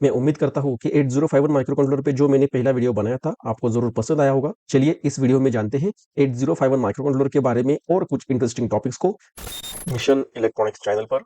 मैं उम्मीद करता हूँ कि 8051 माइक्रो कंट्रोलर पे जो मैंने पहला वीडियो बनाया था, आपको ज़रूर पसंद आया होगा। चलिए इस वीडियो में जानते हैं 8051 माइक्रो कंट्रोलर के बारे में और कुछ इंटरेस्टिंग टॉपिक्स को मिशन इलेक्ट्रॉनिक्स चैनल पर।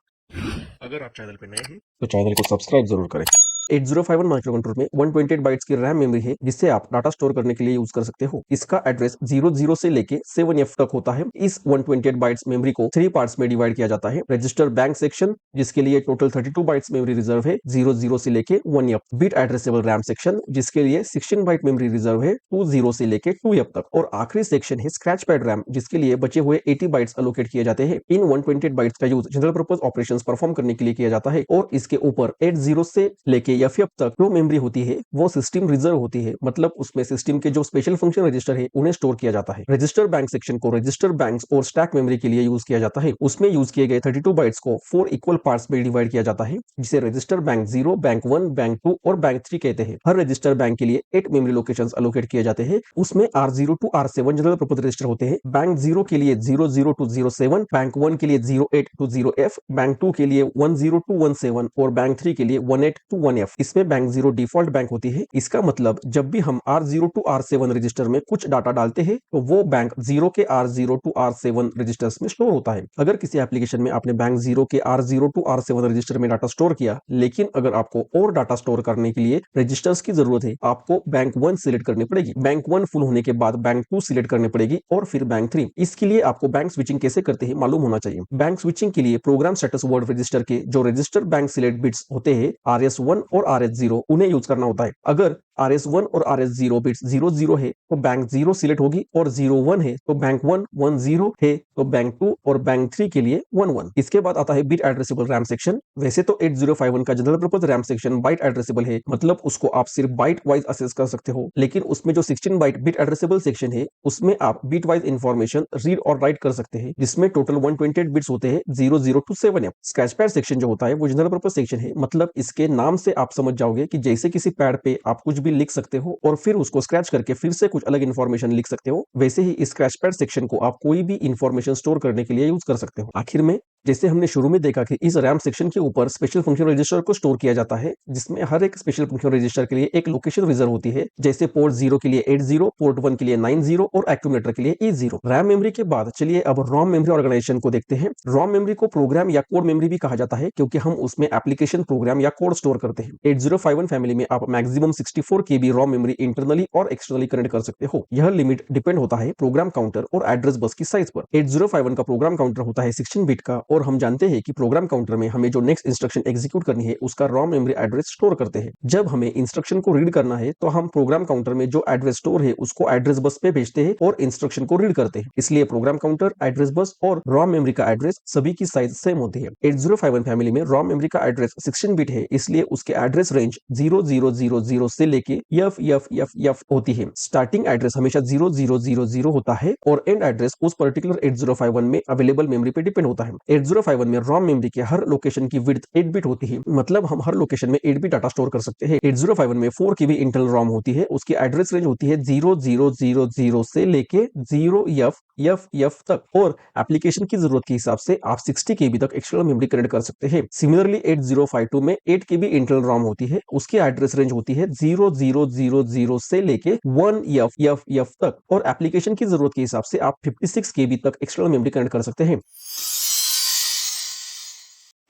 अगर आप चैनल पे नए हैं तो चैनल को सब्सक्राइब जरूर करें। 8051 माइक्रो कंट्रोलर में 128 बाइट्स की रैम मेमोरी है जिससे आप डाटा स्टोर करने के लिए यूज कर सकते हो। इसका एड्रेस 00 से लेके 7F तक होता है। इस 128 बाइट्स मेमोरी को 3 पार्ट्स में डिवाइड किया जाता है। रजिस्टर बैंक सेक्शन जिसके लिए टोटल 32 बाइट्स मेमोरी रिजर्व है 00 से लेके 1F। Bit addressable RAM section जिसके लिए 16 बाइट मेमोरी रिजर्व है 20 से लेके 2F तक। और आखिरी सेक्शन है स्क्रैच पैड रैम जिसके लिए बचे हुए 80 बाइट्स अलोकेट किए जाते हैं। इन 128 बाइट्स का use general purpose operations perform करने के लिए किया जाता है। और इसके ऊपर 80 से लेके FF तक जो मेमोरी होती है वो सिस्टम रिजर्व होती है, मतलब उसमें सिस्टम के जो स्पेशल फंक्शन रजिस्टर है उन्हें स्टोर किया जाता है। रजिस्टर बैंक सेक्शन को रजिस्टर बैंक्स और स्टैक मेमोरी के लिए यूज किया जाता है। उसमें यूज किए गए 32 बाइट्स को 4 इक्वल पार्ट्स में डिवाइड किया जाता है जिसे रजिस्टर बैंक 0, बैंक 1, बैंक 2 और बैंक 3 कहते हैं। हर रजिस्टर बैंक के लिए 8 मेमोरी लोकेशंस अलोकेट किए जाते हैं। उसमें R0 to R7 general purpose register होते हैं। बैंक 0 के लिए 00 टू 07, बैंक 1 के लिए 08 टू 0F, बैंक 2 के लिए 10 टू 17 और बैंक 3 के लिए 18 टू 1F। इसमें बैंक 0 डिफॉल्ट बैंक होती है। इसका मतलब जब भी हम R0 टू R7 रजिस्टर में कुछ डाटा डालते हैं तो वो बैंक 0 के R0 टू R7 रजिस्टर्स में स्टोर होता है। अगर किसी एप्लीकेशन में आपने बैंक 0 के R0 टू R7 रजिस्टर में डाटा स्टोर किया, लेकिन अगर आपको और डाटा स्टोर करने के लिए रजिस्टर्स की जरूरत है, आपको बैंक 1 सिलेक्ट करनी पड़ेगी। बैंक 1 फुल होने के बाद बैंक 2 सिलेक्ट करनी पड़ेगी और फिर बैंक 3। इसके लिए आपको बैंक स्विचिंग कैसे करते हैं मालूम होना चाहिए। बैंक स्विचिंग के लिए प्रोग्राम स्टेटस वर्ड रजिस्टर के जो रजिस्टर बैंक सिलेक्ट बिट्स होते हैं RS1 और RS0 उन्हें यूज करना होता है। अगर RS1 और RS0 बिट्स 00 है तो बैंक 0 सिलेक्ट होगी और 01 है तो बैंक 1, 10 है तो बैंक 2 और बैंक 3 के लिए 11। इसके बाद आता है बिट एड्रेसेबल रैम सेक्शन। वैसे तो 8051 का general purpose RAM section byte addressable है, मतलब उसको आप सिर्फ बाइट वाइज असेस कर सकते हो, लेकिन उसमें जो 16 बाइट बिट एड्रेसेबल सेक्शन है उसमें आप बिट वाइज इंफॉर्मेशन रीड और राइट कर सकते हैं, जिसमें टोटल 128 बिट्स होते हैं 00 to 7F। Scratch pad section जो होता है वो जनरल पर्पस सेक्शन है, मतलब इसके नाम से आप समझ जाओगे कि जैसे किसी पैड पे आप कुछ भी लिख सकते हो और फिर उसको स्क्रैच करके फिर से कुछ अलग इंफॉर्मेशन लिख सकते हो, वैसे ही इस स्क्रैच पैड सेक्शन को आप कोई भी इंफॉर्मेशन स्टोर करने के लिए यूज कर सकते हो। आखिर में जैसे हमने शुरू में देखा कि इस रैम सेक्शन के ऊपर स्पेशल फंक्शन रजिस्टर को स्टोर किया जाता है, जिसमें हर एक स्पेशल फंक्शन रजिस्टर के लिए एक लोकेशन रिजर्व होती है। जैसे पोर्ट 0 के लिए 80, पोर्ट 1 के लिए 90 और एक्यूमुलेटर के लिए E0। रैम मेमोरी के बाद चलिए अब रोम मेमोरी ऑर्गेनाइजेशन को देखते हैं। रोम मेमोरी को प्रोग्राम या कोड मेमोरी भी कहा जाता है क्योंकि हम उसमें एप्लीकेशन प्रोग्राम या कोड स्टोर करते हैं। 8051 फैमिली में आप मैक्सिमम 64 KB रोम मेमोरी इंटरनली और एक्सटर्नली कनेक्ट कर सकते हो। यह लिमिट डिपेंड होता है प्रोग्राम काउंटर और एड्रेस बस की साइज पर। 8051 का प्रोग्राम काउंटर होता है 16 बिट का और हम जानते हैं कि प्रोग्राम काउंटर में हमें जो नेक्स्ट इंस्ट्रक्शन एग्जीक्यूट करनी है उसका रोम मेमोरी एड्रेस स्टोर करते हैं। जब हमें इंस्ट्रक्शन को रीड करना है तो हम प्रोग्राम काउंटर में जो एड्रेस स्टोर है उसको एड्रेस बस पे भेजते हैं और इंस्ट्रक्शन को रीड करते हैं। इसलिए प्रोग्राम काउंटर, एड्रेस बस और रोम मेमोरी का एड्रेस सभी की साइज सेम होती है। 8051 फैमिली में रोम मेमोरी का एड्रेस 16 बिट है, इसलिए उसके एड्रेस रेंज 0000 से लेके FFFF होती है। स्टार्टिंग एड्रेस हमेशा 0000 होता है और एंड एड्रेस उस पर्टिकुलर 8051 में अवेलेबल मेमोरी पे डिपेंड होता है। 8051 में रोम मेमोरी के हर लोकेशन की विड्थ 8 बिट होती है, मतलब हम हर लोकेशन में 8 बिट डाटा स्टोर कर सकते हैं। 8051 में 4 KB इंटरनल रोम होती है, उसकी एड्रेस रेंज होती है 0000 से लेके 0FFF तक और एप्लीकेशन की जरूरत के हिसाब से आप 60 KB तक एक्सटर्नल मेमोरी कनेक्ट कर सकते हैं। सिमिलरली 8052 में 8 KB इंटरनल रोम होती है, उसकी एड्रेस रेंज होती है 0000 से लेके 1FFF तक और एप्लीकेशन की जरूरत के हिसाब से आप 56 KB तक एक्सटर्नल मेमोरी कनेक्ट कर सकते हैं।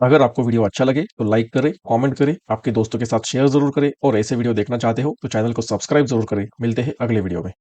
अगर आपको वीडियो अच्छा लगे तो लाइक करें, कमेंट करें, आपके दोस्तों के साथ शेयर जरूर करें और ऐसे वीडियो देखना चाहते हो तो चैनल को सब्सक्राइब जरूर करें। मिलते हैं अगले वीडियो में।